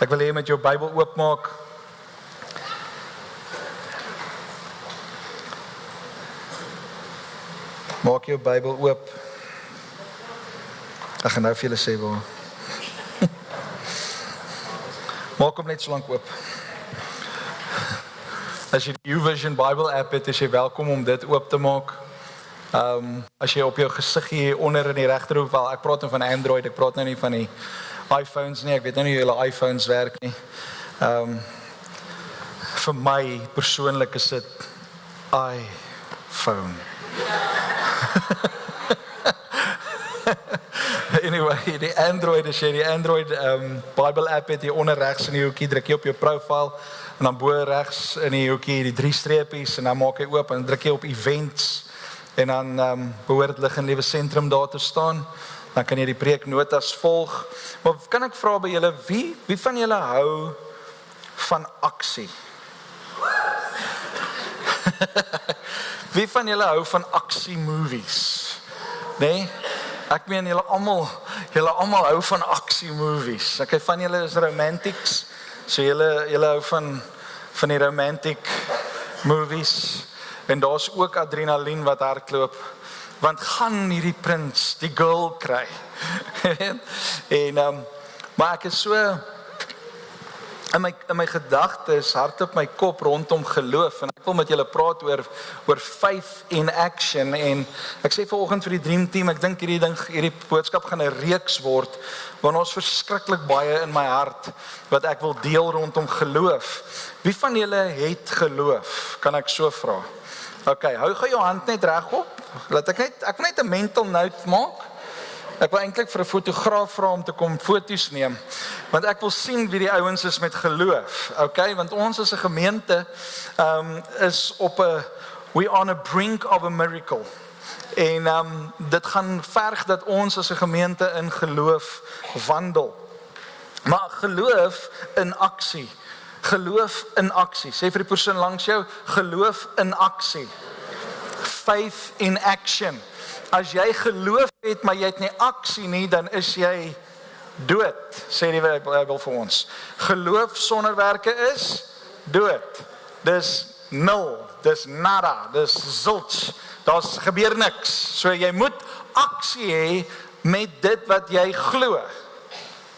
Ek wil hê met jou Bybel oopmaak. Maak jou Bybel oop. Ek gaan nou vir julle sê waar. Maak hom net so lank oop. As jy die YouVersion Bible app het, is jy welkom om dit oop te maak. As jy op jou gesig hier onder in die regterhoek, wel ek praat nou van Android, ek praat nou nie van die iPhones nie, ek weet nou nie hoe julle iPhones werk nie. Vir my persoonlik is dit iPhone. Anyway, die Android, as jy die Android Bible app het hier onder regs in die hoekie, druk jy op jou profile en dan bo regs in die hoekie die 3 streepies en dan maak jy oop en druk jy op events en dan behoort Lig en Lewe Sentrum daar te staan. Dan kan jy die preeknotas volg. Maar kan ek vra by julle, wie van julle hou van aksie? Wie van julle hou van aksie movies? Nee? Ek meen julle almal hou van aksie movies. Okay, van julle is romantics. So julle hou van die romantic movies. En daar's ook adrenalien wat hardloop. Want gaan hierdie prins die girl kry. En maar ek is so in my gedagtes hardloop my kop rondom geloof en ek wil met julle praat oor faith in action en ek sê vanoggend vir die Dream Team, ek dink hierdie boodskap gaan 'n reeks word want ons verskriklik baie in my hart wat ek wil deel rondom geloof. Wie van julle het geloof? Kan ek so vra? Okay, hou gou jou hand net regop. Laat ek wil net 'n mental note maak. Ek wil eintlik vir 'n fotograaf vra om te kom foto's neem, want ek wil sien wie die ouens is met geloof. Okay, want ons as 'n gemeente is we on a brink of a miracle. En dit gaan verg dat ons as 'n gemeente in geloof wandel. Maar geloof in aksie. Geloof in aksie. Sê vir die persoon langs jou, geloof in aksie. Faith in action. As jy geloof het, maar jy het nie aksie nie, dan is jy dood, sê die Bybel vir ons. Geloof sonder werke is dood. Dis nul, dis nada, dis zilch. Daar's gebeur niks. So jy moet aksie hê met dit wat jy glo.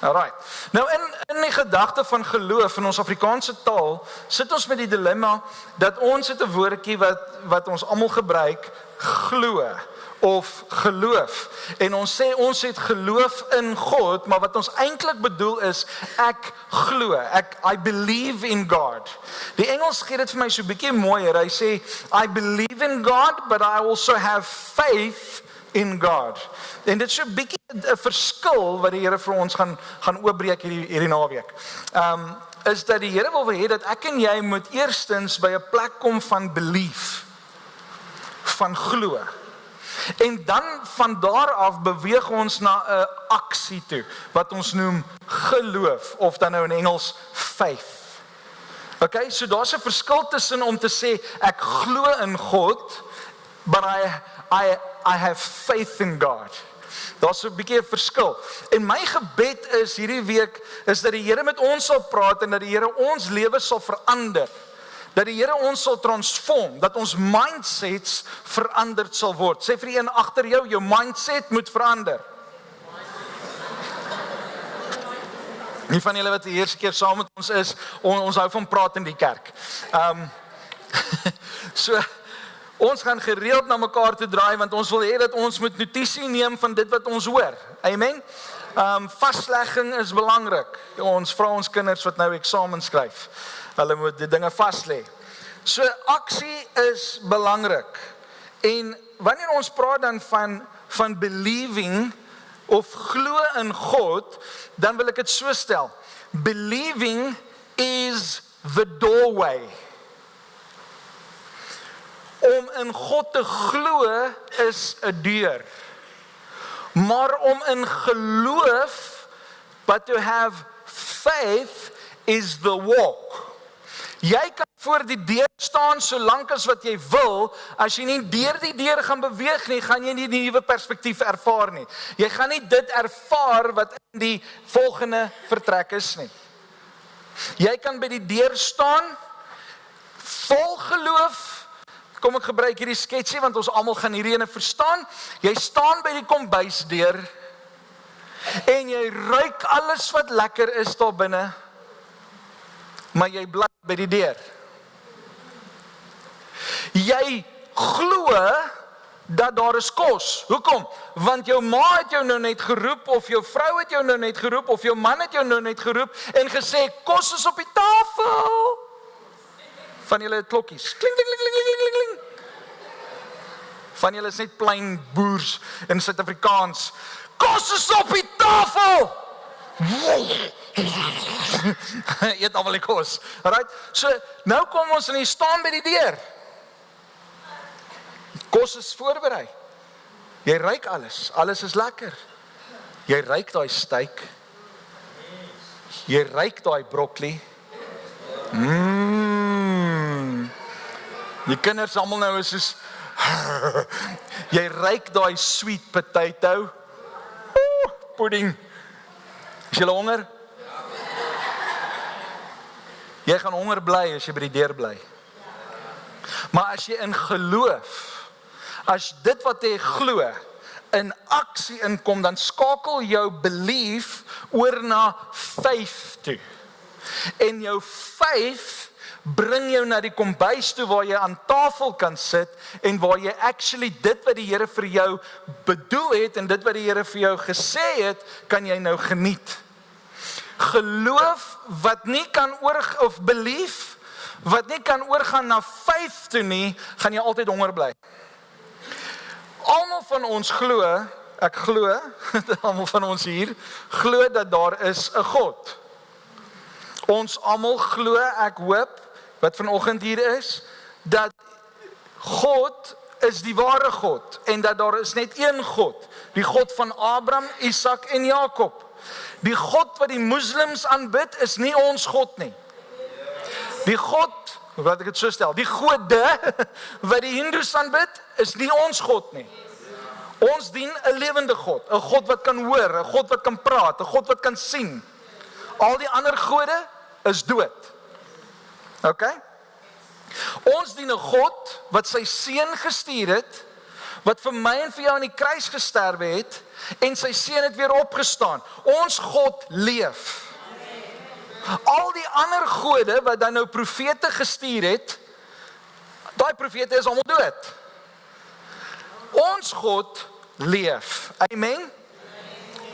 Alright. Nou in die gedagte van geloof in ons Afrikaanse taal sit ons met die dilemma dat ons het 'n woordjie wat ons almal gebruik, glo of geloof. En ons sê ons het geloof in God, maar wat ons eintlik bedoel is ek glo. I believe in God. Die Engels gee dit vir my so 'n bietjie mooier. Hy sê I believe in God, but I also have faith in God. En dit is so 'n bietjie 'n verskil wat die Here vir ons gaan oopbreek hierdie naweek. Is dat die Here wil hê dat ek en jy moet eerstens by 'n plek kom van belief, van glo. En dan van daar af beweeg ons na 'n aksie toe wat ons noem geloof of dan nou in Engels faith. Okay, so daar's 'n verskil tussen om te sê ek glo in God, but I have faith in God. Daar's 'n bietjie 'n verskil. En my gebed is hierdie week is dat die Here met ons sal praat en dat die Here ons lewe sal verander. Dat die Here ons sal transform, dat ons mindsets veranderd sal word. Sê vir die een agter jou mindset moet verander. Nie van julle wat die eerste keer saam met ons is, ons hou van praat in die kerk. So ons gaan gereeld na mekaar toe draai, want ons wil hê dat ons moet notisie neem van dit wat ons hoor. Amen? Vaslegging is belangrik. Ons vra ons kinders wat nou eksamen skryf. Hulle moet die dinge vas lê. So aksie is belangrik. En wanneer ons praat dan van believing of glo in God, dan wil ek dit so stel. Believing is the doorway. Om in God te glo is 'n deur. Maar om in geloof, but to have faith is the walk. Jy kan voor die deur staan solank as wat jy wil. As jy nie deur die deur gaan beweeg nie, gaan jy nie die nuwe perspektief ervaar nie. Jy gaan nie dit ervaar wat in die volgende vertrek is nie. Jy kan by die deur staan, vol geloof. Kom ek gebruik hierdie sketsie, want ons almal gaan hierdie ene verstaan. Jy staan by die kombuisdeur, en jy ruik alles wat lekker is daar binne, maar jy bly by die deur. Jy glo dat daar is kos. Hoekom? Want jou ma het jou nou net geroep, of jou vrou het jou nou net geroep, of jou man het jou nou net geroep, en gesê, kos is op die tafel. Van julle klokkies, kling, kling, kling, kling, kling, kling. Van julle is net plain boers in Suid-Afrikaans. Kos is op die tafel! Eet almal die kos. Alright? So, nou kom ons en jy staan by die deur. Kos is voorberei. Jy ruik alles. Alles is lekker. Jy ruik daai steak. Jy ruik daai broccoli. Die kinders almal nou is soos jy ruik daai sweet potato. Pudding. Is jy honger? Jy gaan honger bly as jy by die deur bly. Maar as jy in geloof, as dit wat jy glo in aksie inkom, dan skakel jou belief oor na faith toe. En jou faith bring jou na die kombuis toe waar jy aan tafel kan sit en waar jy actually dit wat die Here vir jou bedoel het en dit wat die Here vir jou gesê het, kan jy nou geniet. Geloof wat nie kan of belief wat nie kan oorgaan na faith toe nie, gaan jy altyd honger bly. Almal van ons glo, ek glo, almal van ons hier, glo dat daar is 'n God. Ons almal glo, ek hoop, wat vanoggend hier is, dat God is die ware God, en dat daar is net een God, die God van Abraham, Isak en Jakob. Die God wat die moslims aanbid, is nie ons God nie. Die God, wat ek het so stel, die gode wat die hindoes aanbid, is nie ons God nie. Ons dien 'n lewende God, 'n God wat kan hoor, 'n God wat kan praat, 'n God wat kan sien. Al die ander gode is dood. Okay? Ons dien 'n God wat sy seun gestuur het, wat vir my en vir jou aan die kruis gesterwe het, en sy seun het weer opgestaan. Ons God leef. Al die ander gode wat dan nou profete gestuur het, daai profete is almal dood. Ons God leef. Amen?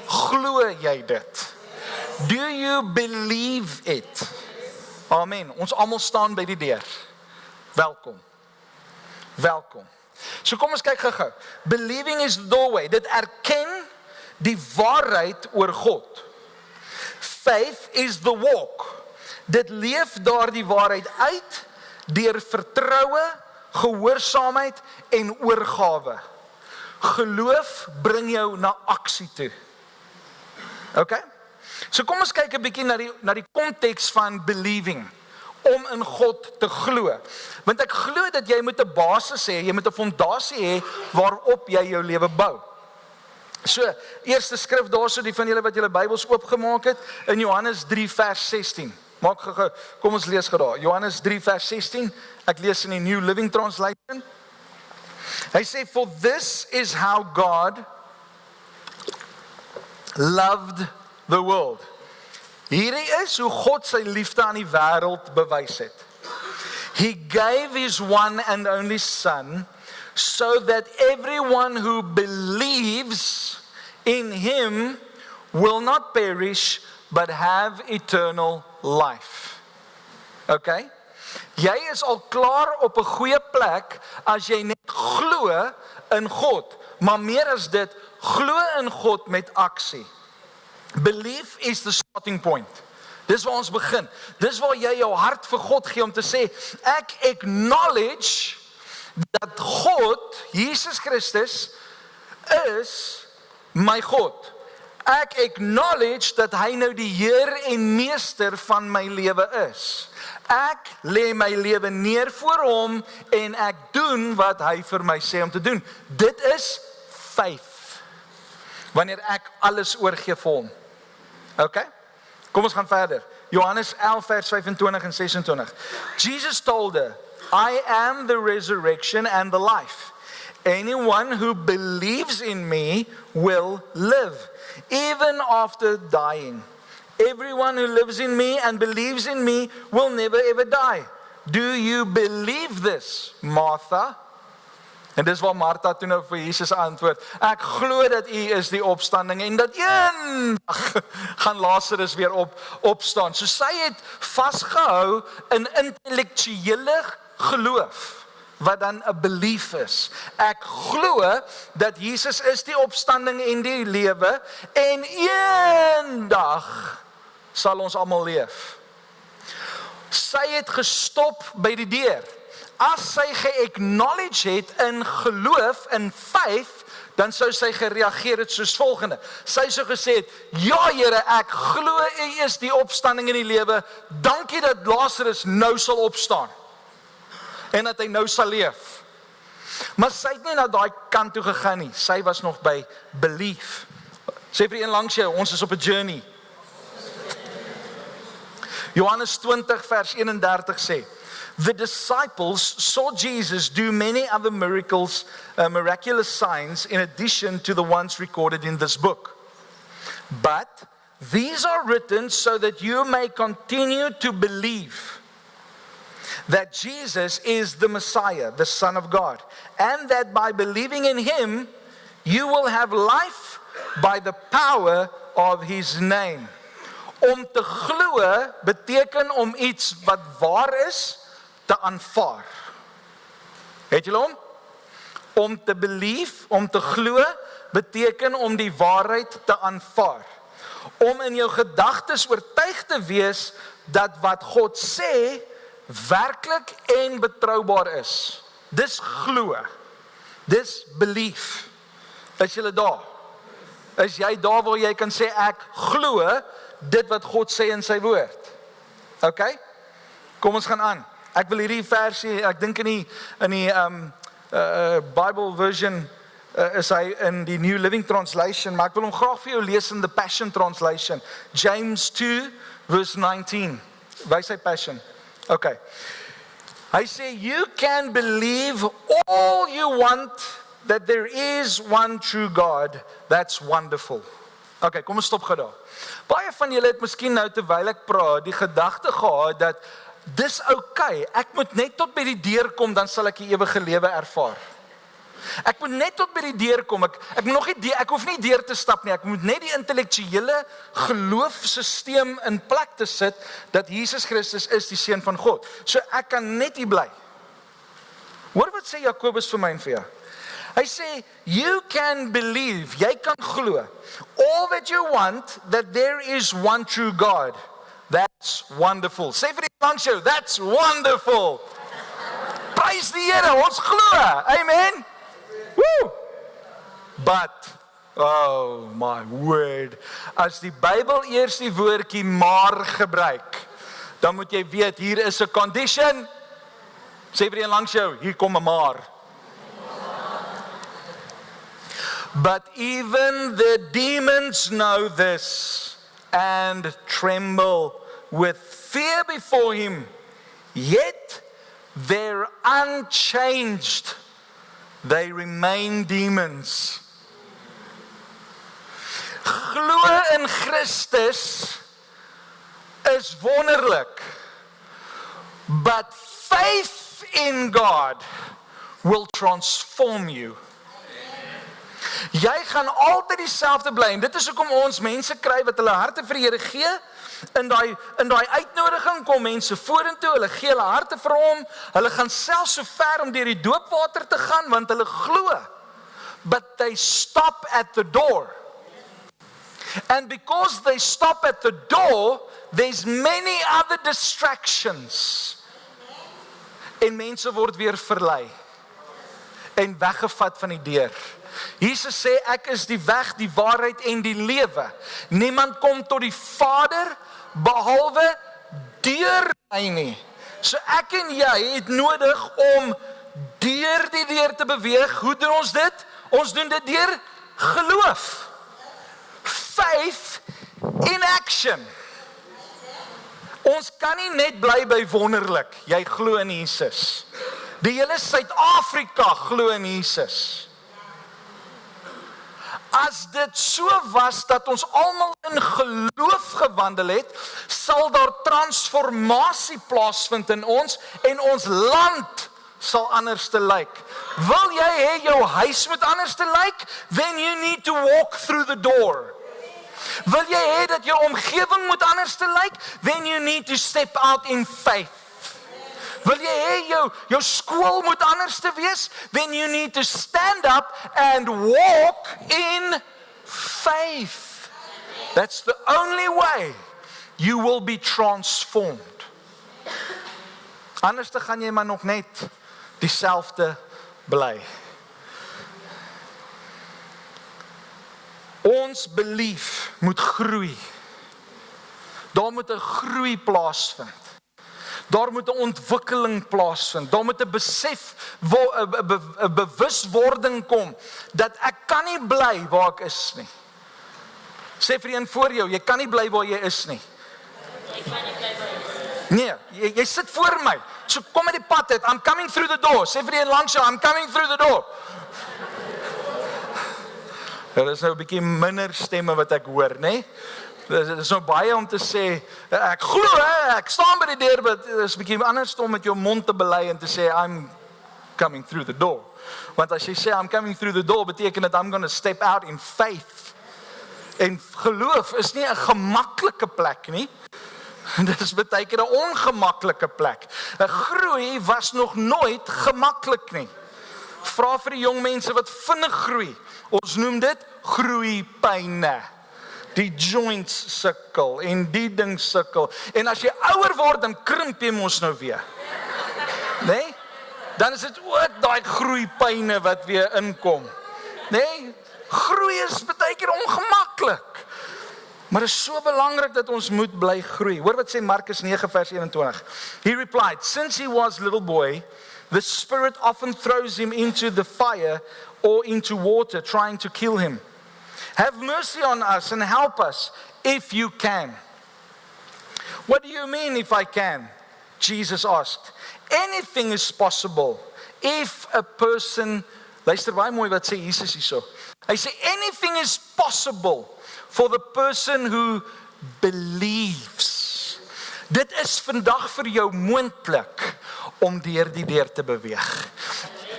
Glo jy dit? Do you believe it? Amen. Ons almal staan by die deur. Welkom. Welkom. So kom ons kyk gou-gou. Believing is the doorway. Dit erken die waarheid oor God. Faith is the walk. Dit leef daardie waarheid uit deur vertroue, gehoorsaamheid en oorgawe. Geloof bring jou na aksie toe. Okay? So kom ons kyk 'n bietjie na die konteks van believing, om in God te glo. Want ek glo dat jy moet 'n basis hê, jy moet 'n fondasie hê waarop jy jou lewe bou. So, eerste skrif daarso, die van julle wat julle Bybels oopgemaak het, in Johannes 3 vers 16. Maak gou, kom ons lees gou daar. Johannes 3 vers 16. Ek lees in die New Living Translation. Hy sê, for this is how God loved the world. Hierdie is hoe God sy liefde aan die wêreld bewys het. He gave his one and only son, so that everyone who believes in him will not perish, but have eternal life. Okay? Jy is al klaar op 'n goeie plek as jy net glo in God, maar meer as dit, glo in God met aksie. Belief is the starting point. Dis waar ons begin. Dis waar jy jou hart vir God gee om te sê, ek acknowledge dat God, Jesus Christus, is my God. Ek acknowledge dat hy nou die Heer en Meester van my lewe is. Ek lê my lewe neer voor hom en ek doen wat hy vir my sê om te doen. Dit is faith. Wanneer ek alles oorgee vir hom. Okay? Kom ons gaan verder. Johannes 11 vers 25 en 26. Jesus told her, I am the resurrection and the life. Anyone who believes in me will live, even after dying. Everyone who lives in me and believes in me will never ever die. Do you believe this, Martha? En dis waar Martha toe nou vir Jesus antwoord, ek glo dat U is die opstanding en dat eendag gaan Lazarus weer opstaan. So sy het vasgehou in intellektuele geloof, wat dan 'n belief is. Ek glo dat Jesus is die opstanding en die lewe en eendag sal ons almal leef. Sy het gestop by die deur. As sy ge-acknowledge het in geloof, in faith, dan sou sy gereageer het soos volgende. Sy sou gesê het, ja Here, ek glo U is die opstanding in die lewe, dankie dat Lazarus nou sal opstaan, en dat hy nou sal leef. Maar sy het nie na daai kant toe gegaan nie, sy was nog by belief. Sê vir een langs jou, ons is op 'n journey. Johannes 20 vers 31 sê, the disciples saw Jesus do many other miracles, miraculous signs in addition to the ones recorded in this book. But these are written so that you may continue to believe that Jesus is the Messiah, the Son of God, and that by believing in Him, you will have life by the power of His name. Om te glo beteken om iets wat waar is, te aanvaar. Het julle hom? Om te believe, om te glo, beteken om die waarheid te aanvaar. Om in jou gedagtes oortuig te wees dat wat God sê, werklik en betroubaar is. Dis glo. Dis belief. Is julle daar? Is jy daar waar jy kan sê ek glo dit wat God sê in sy woord? Okay? Kom ons gaan aan. Ek wil hierdie versie, ek dink in die Bible version is hy in die New Living Translation, maar ek wil hom graag vir jou lees in the Passion Translation. James 2 verse 19. Wys hy Passion. Okay. Hy sê, you can believe all you want that there is one true God. That's wonderful. Okay, kom ons stop gou daar. Baie van julle het miskien nou terwyl ek praat, die gedagte gehad dat dis okay, ek moet net tot by die deur kom, dan sal ek die ewige lewe ervaar. Ek moet net tot by die deur kom, ek hoef nie deur te stap nie, ek moet net die intellektuele geloofsisteem in plek te sit, dat Jesus Christus is die Seun van God. So ek kan net hier bly. Hoor wat sê Jakobus vir my en vir jou? Hy sê, you can believe, jy kan glo, all that you want, that there is one true God. That's wonderful. Sê vir die langs jou, that's wonderful. Prys die Here, ons glo. Amen. Woo. But, oh my word, as die Bybel eers die woordjie maar gebruik, dan moet jy weet, hier is 'n condition. Sê vir die langs jou, hier kom 'n maar. But even the demons know this and tremble with fear before Him, yet they're unchanged. They remain demons. Glo in Christus is wonderlik, but faith in God will transform you. Jy gaan altyd dieselfde bly, en dit is hoekom ons mense kry wat hulle harte vir die Here gee. In daai uitnodiging kom mense vorentoe, hulle gee hulle harte vir Hom, hulle gaan selfs so ver om deur die doopwater te gaan, want hulle glo. But they stop at the door. And because they stop at the door, there's many other distractions. En mense word weer verlei en weggevat van die deur. Jesus sê, ek is die weg, die waarheid en die lewe. Niemand kom tot die Vader behalwe deur my nie. So ek en jy het nodig om deur die deur te beweeg. Hoe doen ons dit? Ons doen dit deur geloof. Faith in action. Ons kan nie net bly by wonderlik, jy glo in Jesus. Die hele Suid-Afrika glo in Jesus. As dit so was dat ons almal in geloof gewandel het, sal daar transformasie plaasvind in ons en ons land sal anders te lyk. Wil jy hê jou huis moet anders te lyk? Then you need to walk through the door. Wil jy hê dat jou omgewing moet anders te lyk? Then you need to step out in faith. Wil jy hê jou skool moet anders te wees? Then you need to stand up and walk in faith. That's the only way you will be transformed. Anders te gaan jy maar nog net dieselfde bly. Ons belief moet groei. Daar moet 'n groei plaasvind. Daar moet 'n ontwikkeling plaasvind. Daar moet 'n besef, 'n bewuswording kom dat ek kan nie bly waar ek is nie. Sê vir een voor jou, jy kan nie bly waar jy is nie. Ek kan nie bly waar jy is. Nee, jy sit voor my. So kom met die pad uit. I'm coming through the door. Sê vir een langs jou, I'm coming through the door. Daar is nou 'n bietjie minder stemme wat ek hoor, né? Dit is nou baie om te sê, ek glo, ek staan by die deur, maar dit is 'n bietjie anders om met jou mond te bely en te sê, I'm coming through the door. Want as jy sê, I'm coming through the door, beteken dit, I'm going to step out in faith. En geloof is nie 'n gemaklike plek nie. Dit is baie keer 'n ongemaklike plek. 'n Groei was nog nooit gemaklik nie. Vra vir die jong mense wat vinnig groei. Ons noem dit groeipyne. Die joints sukkel en die ding sukkel. En as jy ouer word, dan krimp jy mos nou weer. Nee? Dan is dit ook daai groeipyne wat weer inkom. Nee? Groei is baie keer ongemaklik. Maar dit is so belangrik dat ons moet bly groei. Hoor wat sê Markus 9 vers 21. He replied, since he was a little boy, the Spirit often throws him into the fire or into water, trying to kill him. Have mercy on us and help us if you can. What do you mean if I can? Jesus asked. Anything is possible if a person, luister baie mooi wat sê Jesus hierso. Hy sê anything is possible for the person who believes. Dit is vandag vir jou moontlik om deur die deur te beweeg.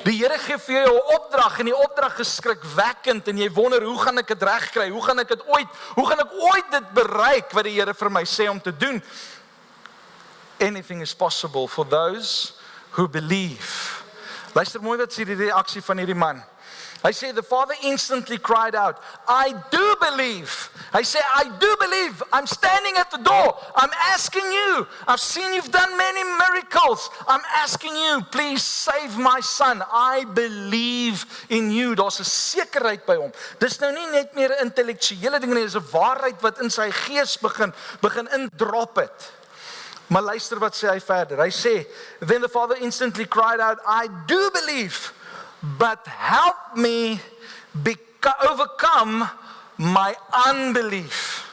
Die Here gee vir jou 'n opdrag en die opdrag is skrikwekkend en jy wonder hoe gaan ek dit regkry? Hoe gaan ek ooit dit bereik wat die Here vir my sê om te doen? Anything is possible for those who believe. Luister mooi wat sê die reaksie van hierdie man. Hy sê the father instantly cried out, I do believe. Hy sê I do believe. I'm standing at the door. I'm asking you. I've seen you've done many miracles. I'm asking you, please save my son. I believe in you. Daar's 'n sekerheid by hom. Dis nou nie net meer 'n intellektuele ding nie, dis 'n waarheid wat in sy gees begin indrop het. Maar luister wat sê hy verder. Hy sê, then the father instantly cried out, I do believe. But help me overcome my unbelief.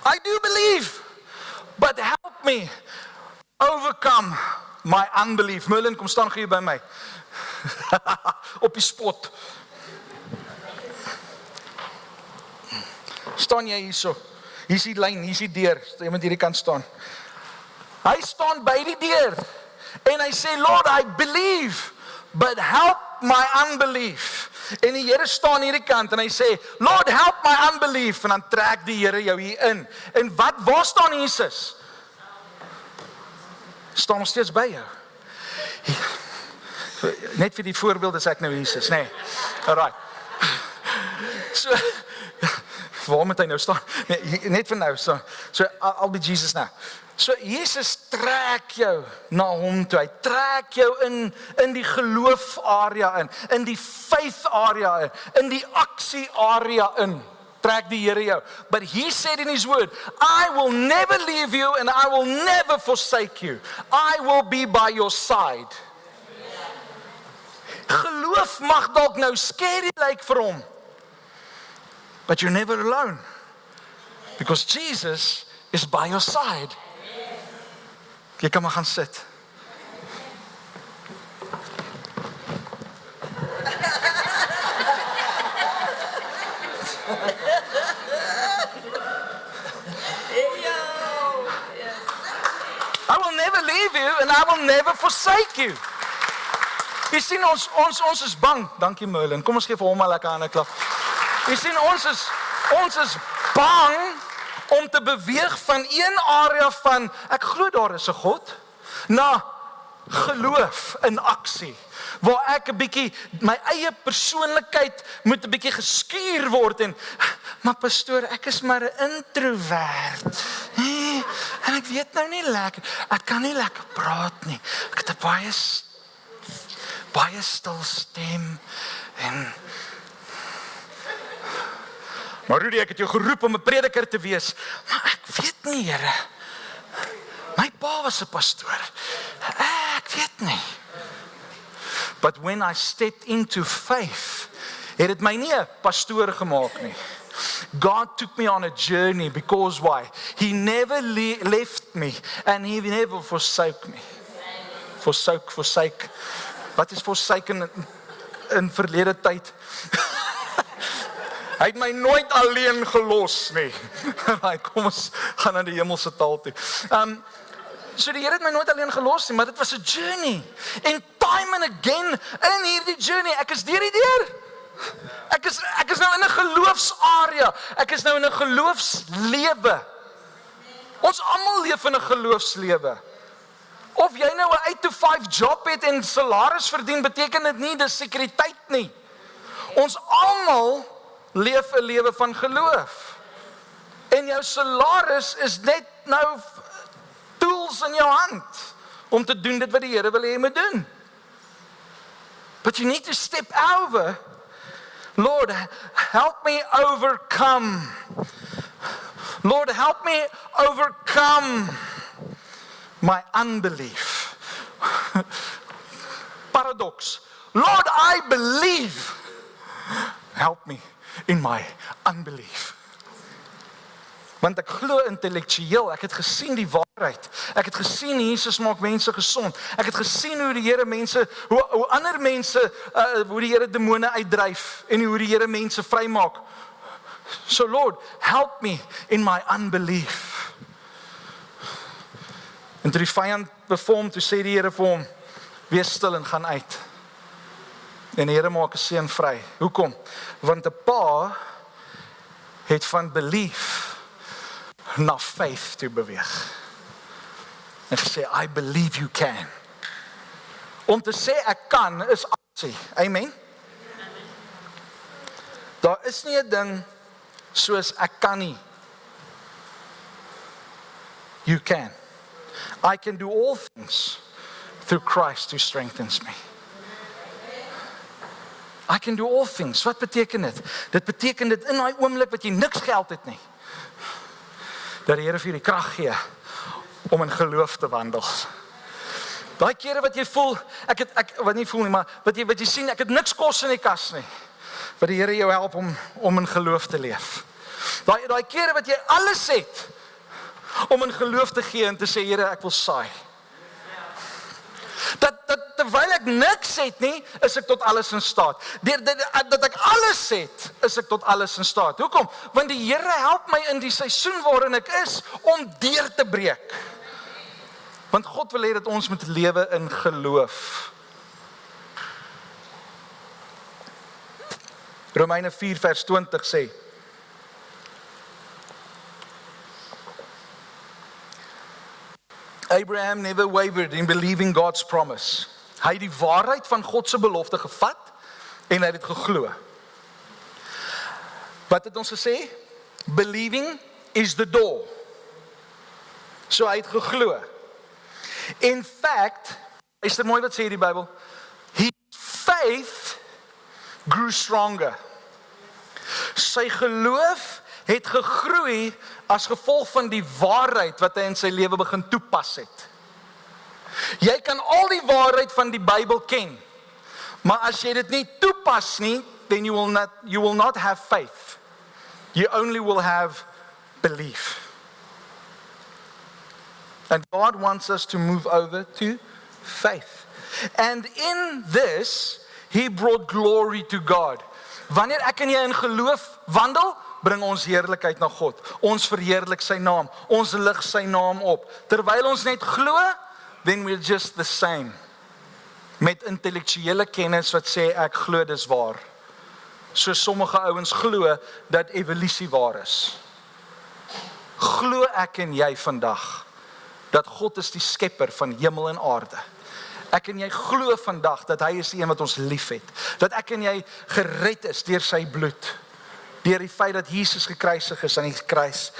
I do believe, but help me overcome my unbelief. Merlin, kom staan gou by my. Op die spot. Staan jy hierso? Hier is die lyn, hier is die deur. Jy moet hierdie kant staan. Hy staan by die deur. En hy sê, Lord, I believe, but help my unbelief. En die Here staan hierdie kant en hy sê, Lord, help my unbelief. En dan trek die Here jou hier in. En waar staan Jesus? Staan nog steeds by jou. Net vir die voorbeeld is ek nou Jesus, nee. Alright. So, waar moet hy nou staan? Nee, net vir nou, so I'll be Jesus now. So Jesus trek jou na hom toe. Hy trek jou in die geloof area in die faith area in die aksie area in. Trek die Here jou. But he said in his word, I will never leave you and I will never forsake you. I will be by your side. Geloof mag dalk nou scary lyk vir hom. But you're never alone. Because Jesus is by your side. Jy kan maar gaan sit. I will never leave you and I will never forsake you. Jy sien ons is bang. Dankie Merlin. Kom ons gee vir hom 'n lekker hande klap. Jy sien ons is bang om te beweeg van een area van ek glo daar is 'n God na geloof in aksie. Waar ek 'n bietjie my eie persoonlikheid moet 'n bietjie geskuur word en maar pastoor, ek is maar 'n introvert. En ek weet nou nie lekker. Ek kan nie lekker praat nie. Ek het 'n baie stil stem en maar Rudy, ek het jou geroep om 'n prediker te wees. Maar ek weet nie, Here. My pa was 'n pastoor. Ek weet nie. But when I stepped into faith, het dit my nie 'n pastoor gemaak nie. God took me on a journey because why? He never left me and he never forsake me. Forsake. Wat is forsake in verlede tyd? Hy het my nooit alleen gelos nie. Kom ons gaan na die hemelse taal toe. So die Here het my nooit alleen gelos nie, maar dit was 'n journey. En time and again in hierdie journey, ek is deur die deur. Ek is nou in 'n geloofsarea. Ek is nou in 'n geloofslewe. Ons almal leef in 'n geloofslewe. Of jy nou 'n 8-to-5 job het en salaris verdien, beteken dit nie dis sekuriteit nie. Ons almal leef 'n lewe van geloof. En jou salaris is net nou tools in jou hand om te doen dit wat die Here wil hê jy moet doen. But you need to step over. Lord, help me overcome. Lord, help me overcome my unbelief. Paradox. Lord, I believe. Help me in my unbelief. Want ek glo intellektueel, ek het gesien die waarheid. Ek het gesien Jesus maak mense gesond. Ek het gesien hoe die Here mense, hoe ander mense, hoe die Here demone uitdryf en hoe die Here mense vrymaak. So Lord, help me in my unbelief. En toe die vyand bevorm, toe sê die Here vir hom, wees stil en gaan uit. En die Here maak 'n seun vry. Hoekom? Want 'n pa het van belief na faith toe beweeg. En gesê, I believe you can. Om te sê ek kan is aksie. Amen. Daar is nie 'n ding soos ek kan nie. You can. I can do all things through Christ who strengthens me. I can do all things. Wat beteken dit? Dit beteken dit in daai oomblik wat jy niks geld het nie, dat die Here vir jou die krag gee om in geloof te wandel. Daai kere wat jy voel, wat nie voel nie, maar wat jy sien, ek het niks kos in die kas nie, wat die Here jou help om in geloof te leef. Daai kere wat jy alles het om in geloof te gee en te sê, Here, ek wil saai. Dat terwyl ek niks het nie, is ek tot alles in staat. Dat ek alles het, is ek tot alles in staat. Hoekom? Want die Here help my in die seisoen waarin ek is, om deur te breek. Want God wil hê dat ons moet lewe in geloof. Romeine 4 vers 20 sê, Abraham never wavered in believing God's promise. Hy het die waarheid van God se belofte gevat en hy het dit geglo. Wat het ons gesê? Believing is the door. So hy het geglo. In fact, is dit mooi wat sê die Bybel? His faith grew stronger. Sy geloof het gegroei as gevolg van die waarheid wat hy in sy lewe begin toepas het. Jy kan al die waarheid van die Bybel ken, maar as jy dit nie toepas nie, then you will not have faith. You only will have belief. And God wants us to move over to faith. And in this, He brought glory to God. Wanneer ek en jy in geloof wandel, bring ons heerlikheid na God. Ons verheerlik sy naam. Ons lig sy naam op. Terwyl ons net glo, then we're just the same. Met intellektuele kennis wat sê ek glo dis waar. So sommige ouens glo dat evolusie waar is. Glo ek en jy vandag dat God is die skepper van hemel en aarde. Ek en jy glo vandag dat hy is die een wat ons liefhet. Dat ek en jy gered is deur sy bloed. Deur die feit dat Jesus gekruisig is aan die kruis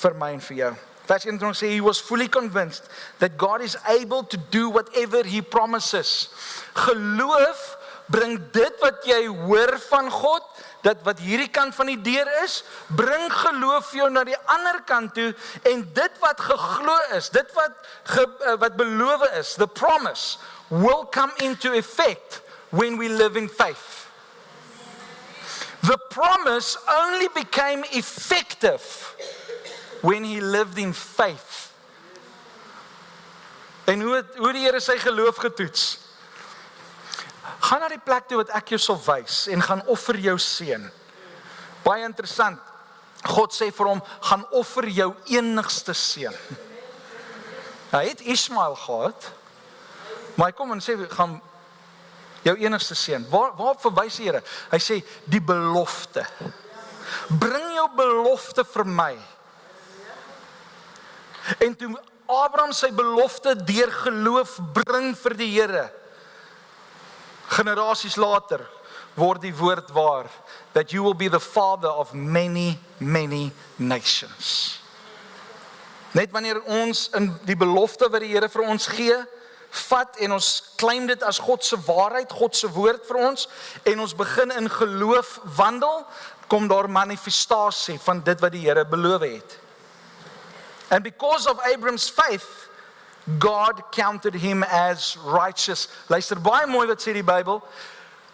vir my en vir jou. Vers 21 sê, he was fully convinced that God is able to do whatever he promises. Geloof bring dit wat jy hoor van God, dat wat hierdie kant van die deur is, bring geloof jou na die ander kant toe, en dit wat geglo is, dit wat beloof is, the promise, will come into effect when we live in faith. The promise only became effective when he lived in faith. En hoe die Here sy geloof getoets? Gaan na die plek toe wat ek jou sal wys en gaan offer jou seun. Baie interessant. God sê vir hom, gaan offer jou enigste seun. Hy het Ismael gehad, maar hy kom en sê, gaan jou enigste seun. Waarop verwys die Here? Hy sê, die belofte. Bring jou belofte vir my. En toe Abraham sy belofte deur geloof bring vir die Here, generasies later word die woord waar, that you will be the father of many, many nations. Net wanneer ons in die belofte wat die Here vir ons gee, vat en ons claim dit as God se waarheid, God se woord vir ons, en ons begin in geloof wandel, kom daar manifestasie van dit wat die Here beloof het. And because of Abraham's faith, God counted him as righteous. Luister baie mooi wat sê die Bybel.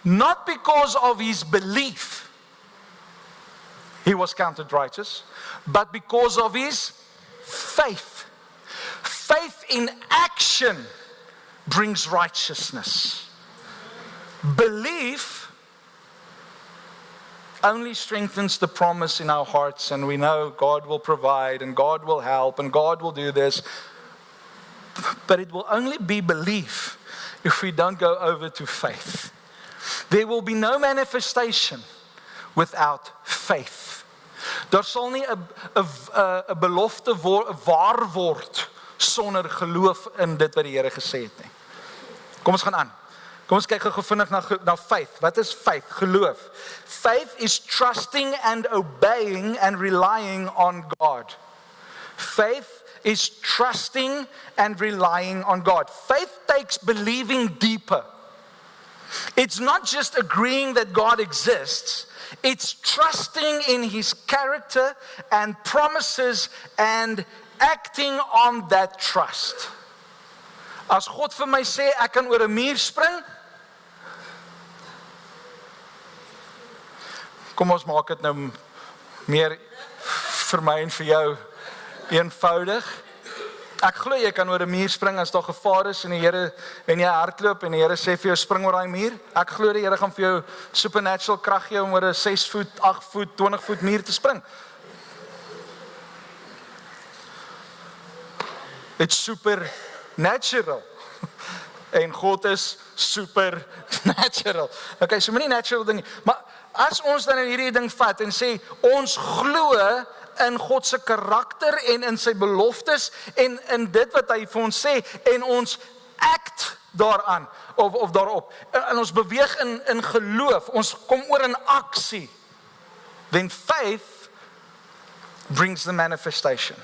Not because of his belief, he was counted righteous, but because of his faith. Faith in action brings righteousness. Belief only strengthens the promise in our hearts, and we know God will provide and God will help and God will do this. But it will only be belief if we don't go over to faith. There will be no manifestation without faith. Daar sal nie 'n belofte waar word sonder geloof in dit wat die Here gesê het nie. Kom ons gaan aan. Kom ons kyk gou vinnig na faith. Wat is faith? Geloof. Faith is trusting and obeying and relying on God. Faith is trusting and relying on God. Faith takes believing deeper. It's not just agreeing that God exists, it's trusting in his character and promises and acting on that trust. As God vir my sê ek kan oor 'n muur spring, kom ons maak dit nou meer vir my en vir jou eenvoudig. Ek glo jy kan oor 'n muur spring as daar gevaar is en die Here en jy hardloop en die Here sê vir jou spring oor daai muur. Ek glo die Here gaan vir jou supernatural krag gee om oor 'n 6 voet, 8 voet, 20 voet muur te spring. It's supernatural. En God is supernatural. Okay, so moenie natural ding nie. Maar as ons dan hierdie ding vat en sê ons glo in God se karakter en in sy beloftes en in dit wat hy vir ons sê en ons act daaraan of daarop. En ons beweeg in geloof, ons kom oor in aksie. Then faith brings the manifestation.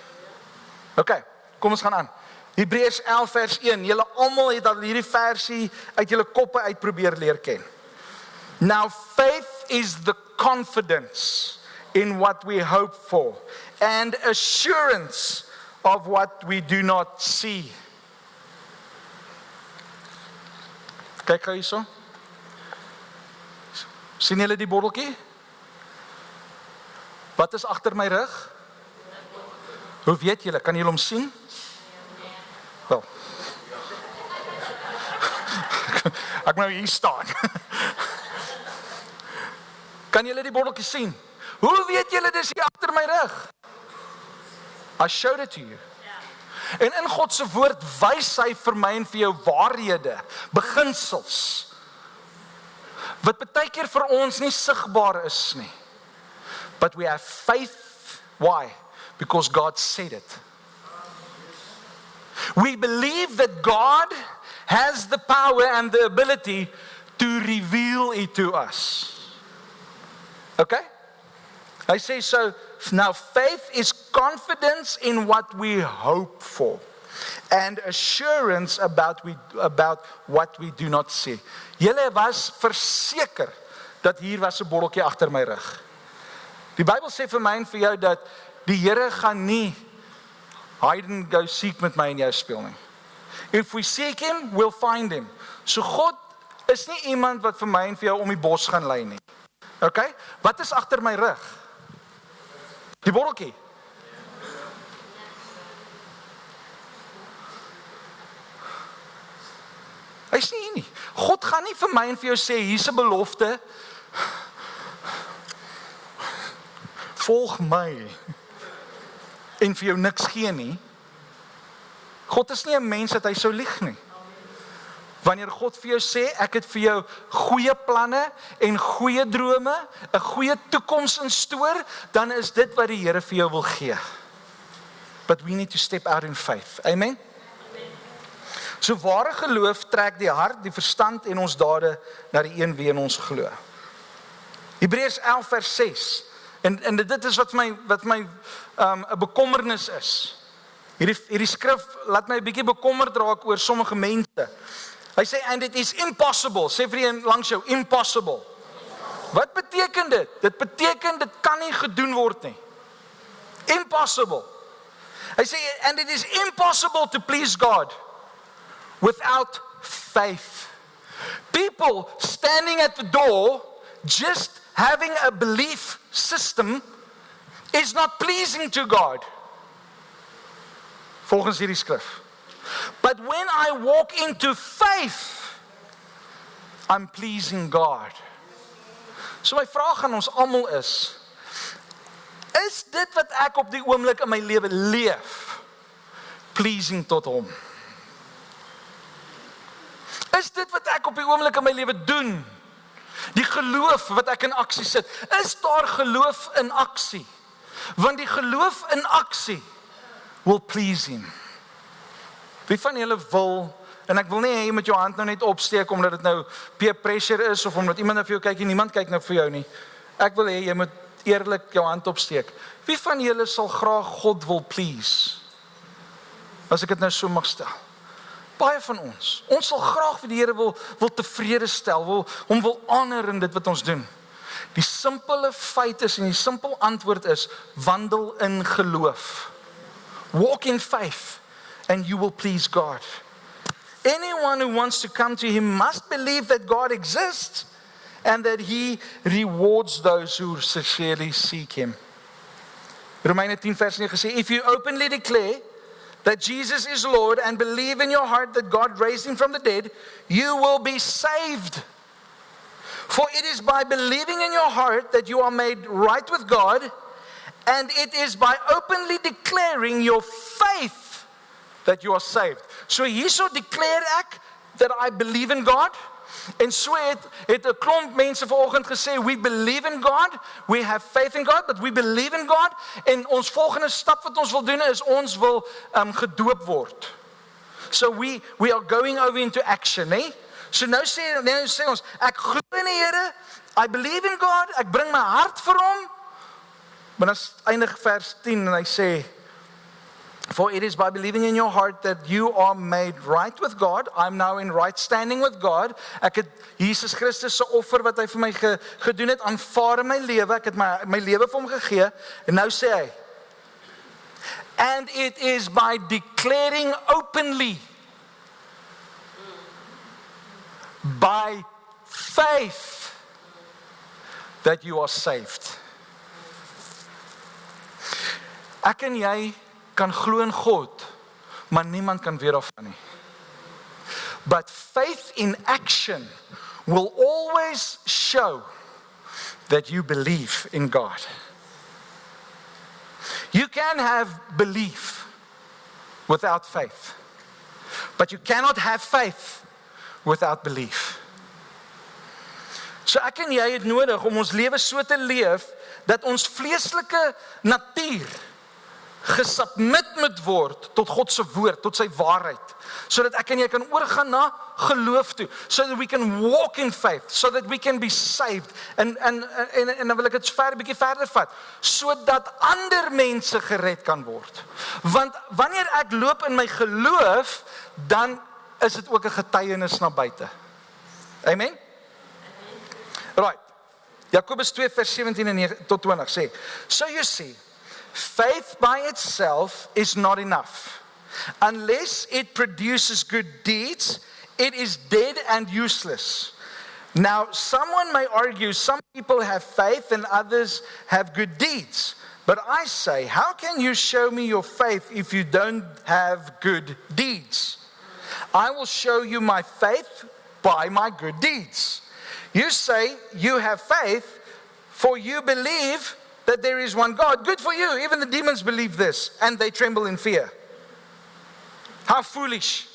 Okay, kom ons gaan aan. Hebreërs 11 vers 1. Julle almal het al hierdie versie uit julle koppe uit probeer leer ken. Now faith is the confidence in what we hope for and assurance of what we do not see. Kyk gou hierso. Sien julle die botteltjie? Wat is agter my rug? Hoe weet julle? Kan julle hom sien? Wel. Ek nou hier staan. Kan julle die botteltjie sien? Hoe weet julle dis hier agter my rug? I showed it to you. En in God se woord wys hy vir my en vir jou waarhede, beginsels, wat baie keer vir ons nie sigbaar is nie. But we have faith. Why? Because God said it. We believe that God has the power and the ability to reveal it to us. Okay? I say so. Now faith is confidence in what we hope for and assurance about what we do not see. Julle was verseker dat hier was 'n botteltjie agter my rug. Die Bybel sê vir my en vir jou dat die Here gaan nie hide and go seek met my en jou speel nie. If we seek him, we'll find him. So God is nie iemand wat vir my en vir jou om die bos gaan lei nie. Okay? Wat is agter my rug? Die botteltjie. Hy's nie hier nie. God gaan nie vir my en vir jou sê hier's 'n belofte. Volg my. En vir jou niks gee nie. God is nie 'n mens dat hy sou lieg nie. Wanneer God vir jou sê, ek het vir jou goeie planne en goeie drome, 'n goeie toekoms instoor, dan is dit wat die Here vir jou wil gee. But we need to step out in faith. Amen? So ware geloof trek die hart, die verstand en ons dade na die een wie in ons glo. Hebreërs 11 vers 6. En dit is wat my 'n bekommernis is. Hierdie skrif laat my 'n bietjie bekommerd raak oor sommige mense. Hy sê, and it is impossible. Sê vir een langs jou, impossible. Wat beteken dit? Dit beteken, dit kan nie gedoen word nie. Impossible. Hy sê, and it is impossible to please God without faith. People standing at the door, just having a belief system, is not pleasing to God. Volgens hierdie skrif. But when I walk into faith, I'm pleasing God. So my vraag aan ons almal is dit wat ek op die oomblik in my lewe leef, pleasing tot hom? Is dit wat ek op die oomblik in my lewe doen? Die geloof wat ek in aksie sit, is daar geloof in aksie? Want die geloof in aksie will please him. Wie van julle wil, en ek wil nie hê jy met jou hand nou net opsteek omdat dit nou peer pressure is of omdat iemand na vir jou kyk en niemand kyk nou vir jou nie. Ek wil hê jy moet eerlik jou hand opsteek. Wie van julle sal graag God wil please? As ek dit nou so mag stel. Baie van ons sal graag vir die Here wil tevrede stel, hom wil honor in dit wat ons doen. Die simpele feit is en die simpel antwoord is, wandel in geloof. Walk in faith. And you will please God. Anyone who wants to come to him must believe that God exists and that he rewards those who sincerely seek him. Romeine 10 vers 9 sê, if you openly declare that Jesus is Lord and believe in your heart that God raised him from the dead, you will be saved. For it is by believing in your heart that you are made right with God, and it is by openly declaring your faith that you are saved. So hierso declare ek that I believe in God. En so het 'n klomp mense vanoggend gesê, we believe in God, we have faith in God, but we believe in God. En ons volgende stap wat ons wil doen is ons wil gedoop word. So we are going over into action, né? So nou sê ons, ek glo in die Here, I believe in God, ek bring my hart vir hom. Maar dan eindig vers 10 en hy sê, for it is by believing in your heart that you are made right with God. I'm now in right standing with God. Ek het Jesus Christus se offer wat hy vir my gedoen het, aanvaar in my lewe. Ek het my lewe vir hom gegee. En nou sê hy, and it is by declaring openly, by faith, that you are saved. Ek en jy kan glo in God, maar niemand kan weet daarvan nie. But faith in action will always show that you believe in God. You can have belief without faith, but you cannot have faith without belief. So ek en jy het nodig om ons lewe so te leef dat ons vleeslike natuur gesubmit moet word tot God se woord, tot sy waarheid, sodat ek en jy kan oorgaan na geloof toe, so that we can walk in faith, so that we can be saved, en dan wil ek dit bietjie verder vat, sodat ander mense gered kan word. Want wanneer ek loop in my geloof, dan is dit ook 'n getuienis na buite. Amen? Right. Jakobus 2 vers 17 en tot 20 sê, so you see, faith by itself is not enough. Unless it produces good deeds, it is dead and useless. Now, someone may argue some people have faith and others have good deeds. But I say, how can you show me your faith if you don't have good deeds? I will show you my faith by my good deeds. You say you have faith, for you believe that there is one God. Good for you. Even the demons believe this, and they tremble in fear. How foolish.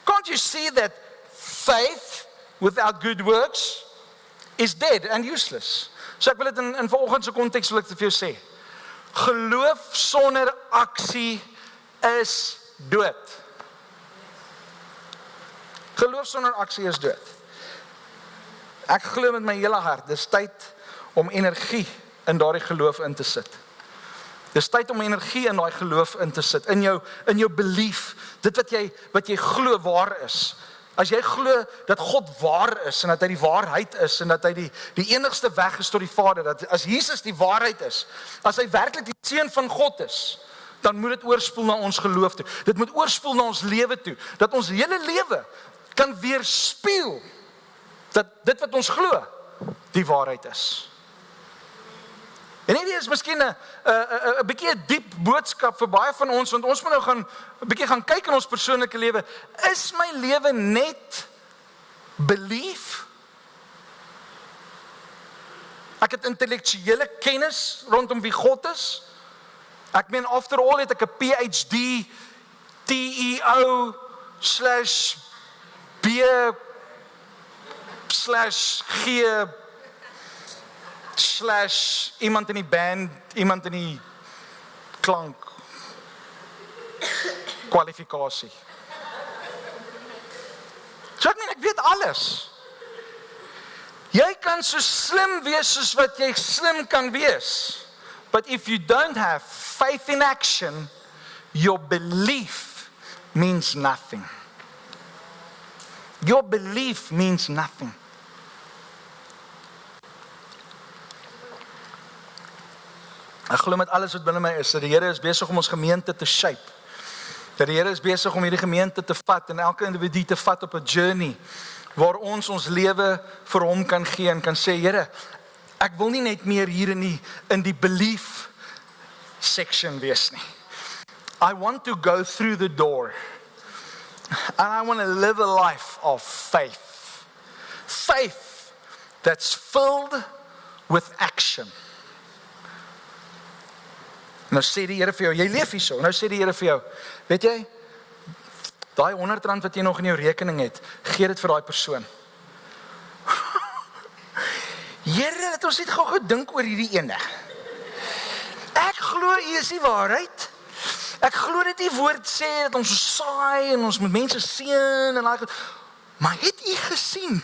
Can't you see that faith without good works is dead and useless? So ek wil dit in vanoggend se konteks wil ek vir jou sê. Geloof sonder aksie is dood. Geloof sonder aksie is dood. Ek glo met my hele hart, dis tyd om energie in daardie geloof in te sit. Dis tyd om energie in daai geloof in te sit, in jou belief, dit wat jy glo waar is. As jy glo dat God waar is en dat hy die waarheid is en dat hy die enigste weg is tot die Vader, dat as Jesus die waarheid is, as hy werklik die seun van God is, dan moet dit oorspoel na ons geloof toe. Dit moet oorspoel na ons lewe toe, dat ons hele lewe kan weerspieël dat dit wat ons glo die waarheid is. En hierdie is miskien 'n bietjie 'n diep boodskap vir baie van ons, want ons moet nou 'n bietjie gaan kyk in ons persoonlike lewe. Is my lewe net belief? Ek het intellektuele kennis rondom wie God is. Ek meen, after all het ek 'n PhD, TEO /B/G/ iemand in die band, iemand in die klank kwalifikasie. So ek weet alles. Jy kan so slim wees soos wat jy slim kan wees. But if you don't have faith in action, your belief means nothing. Your belief means nothing. Ek glo met alles wat binne my is, dat die Here is besig om ons gemeente te shape. Dat die Here is besig om hierdie gemeente te vat en elke individu te vat op 'n journey waar ons lewe vir hom kan gee en kan sê, Here, ek wil nie net meer hier in die belief section wees nie. I want to go through the door. And I want to live a life of faith. Faith that's filled with action. Nou sê die Here vir jou, jy leef hierso. Nou sê die Here vir jou, weet jy, daai R100 wat jy nog in jou rekening het, gee dit vir daai persoon. Here, het ons net gou gedink oor hierdie ene. Ek glo U is die waarheid. Ek glo dit die woord sê dat ons saai en ons moet mense seën en daai, maar het U gesien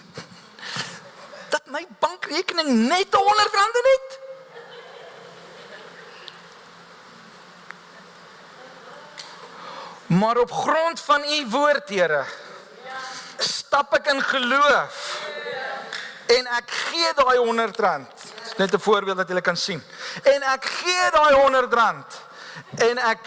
dat my bankrekening net R100 het? Maar op grond van U woord, Here, stap ek in geloof en ek gee daai R100. Net 'n voorbeeld dat julle kan sien. En ek gee daai R100 en ek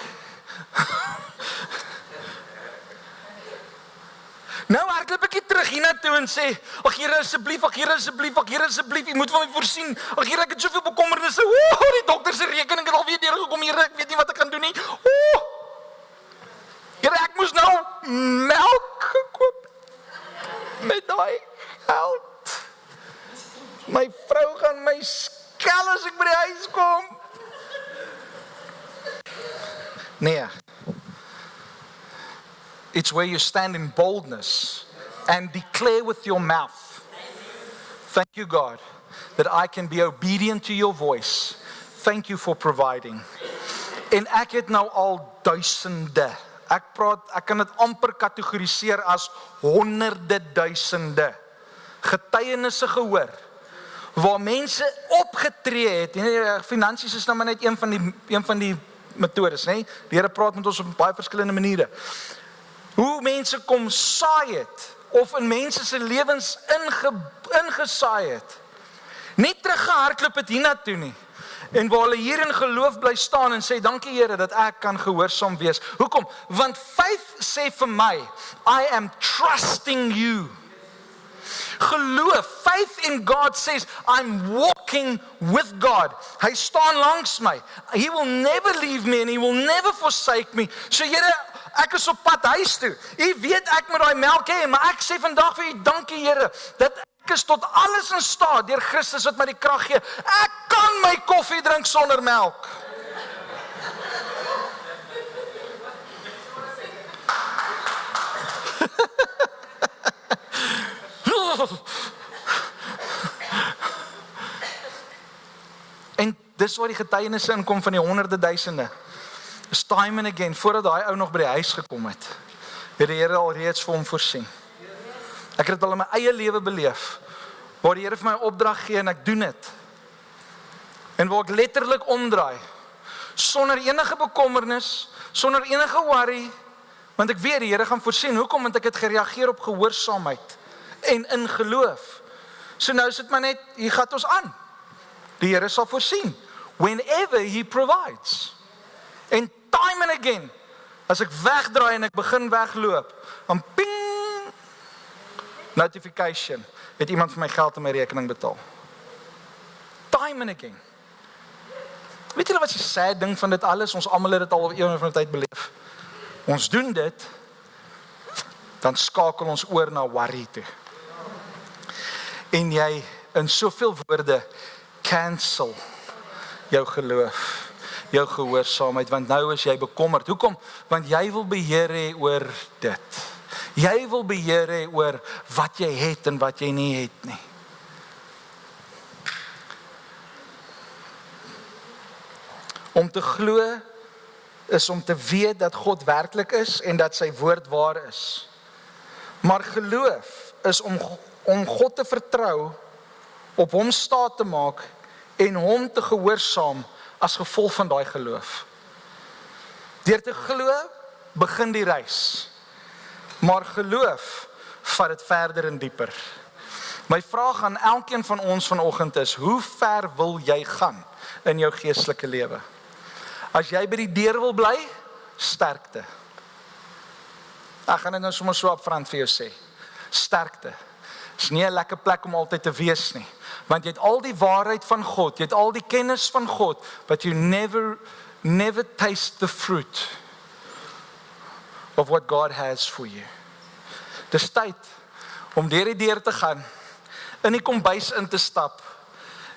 nou hardloop ek terug hiernatoe en sê, ag Here asseblief, ag Here asseblief, ag Here asseblief, U moet vir my voorsien. Ag Here, ek het soveel bekommernisse. Die dokter se rekening het alweer deurgekom. Here, ek weet nie wat ek gaan doen nie. Here, ek moes It's where you stand in boldness and declare with your mouth. Thank you, God, that I can be obedient to your voice. Thank you for providing. En ek het nou al duisende. Ek kan dit amper kategoriseer as honderde duisende getuienisse gehoor waar mense opgetree het. En finansies is nou maar net een van die metodes, né? Die Here praat met ons op baie verskillende maniere. Hoe mense kom saai het of in mense se lewens ingesaai het. Nie teruggehardloop het hiernatoe nie. En waar hulle hier in geloof bly staan en sê, dankie Here dat ek kan gehoorsaam wees. Hoekom? Want faith sê vir my, I am trusting you. Geloof, faith in God says, I'm walking with God. Hy staan langs my. He will never leave me and he will never forsake me. So Here, ek is op pad huis toe. U weet ek moet daai melk hê, maar ek sê vandag vir u, dankie Here, dat ek is tot alles in staat deur Christus wat my die krag gee. Ek kan my koffie drink sonder melk. En dis waar die getuienisse inkom van die honderde duisende. It's time and again, voordat daai ou nog by die huis gekom het, het die Here al reeds vir hom voorsien. Ek het dit al in my eie lewe beleef, waar die Here vir my 'n opdrag gee en ek doen dit. En waar ek letterlik omdraai, sonder enige bekommernis, sonder enige worry, want ek weet die Here gaan voorsien. Hoekom? Want ek het gereageer op gehoorsaamheid en in geloof. So nou sit my net, hier gaan ons aan. Die Here sal voorsien, whenever he provides. En time and again, as ek wegdraai en ek begin wegloop, dan ping, notification, het iemand vir my geld in my rekening betaal. Time and again. Weet julle wat die sad ding van dit alles? Ons almal het dit al op een van die tyd beleef. Ons doen dit, dan skakel ons oor na worry toe. En jy in soveel woorde cancel jou geloof, jou gehoorsaamheid, want nou is jy bekommerd. Hoekom? Want jy wil beheer hê oor dit. Jy wil beheer hê oor wat jy het en wat jy nie het nie. Om te glo is om te weet dat God werklik is en dat sy woord waar is. Maar geloof is om God te vertrou, op hom staat te maak en hom te gehoorsaam as gevolg van daai geloof. Deur te glo begin die reis. Maar geloof vat dit verder en dieper. My vraag aan elkeen van ons vanoggend is, hoe ver wil jy gaan in jou geestelike lewe? As jy by die deur wil bly, sterkte. Ek gaan dit nou sommer so opfront vir jou sê. Sterkte. Is nie 'n lekker plek om altyd te wees nie. Want jy het al die waarheid van God, jy het al die kennis van God, but you never taste the fruit of what God has for you. Dis tyd om deur die deur te gaan, in die kombuis in te stap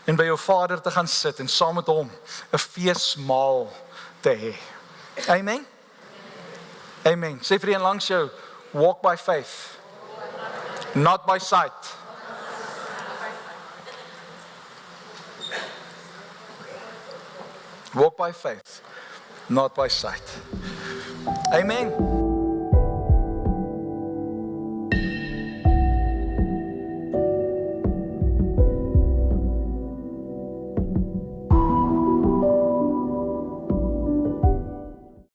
en by jou Vader te gaan sit en saam met hom 'n feesmaal te hê. Amen. Amen. Sê vir een langs jou, walk by faith, not by sight. Walk by faith, not by sight. Amen.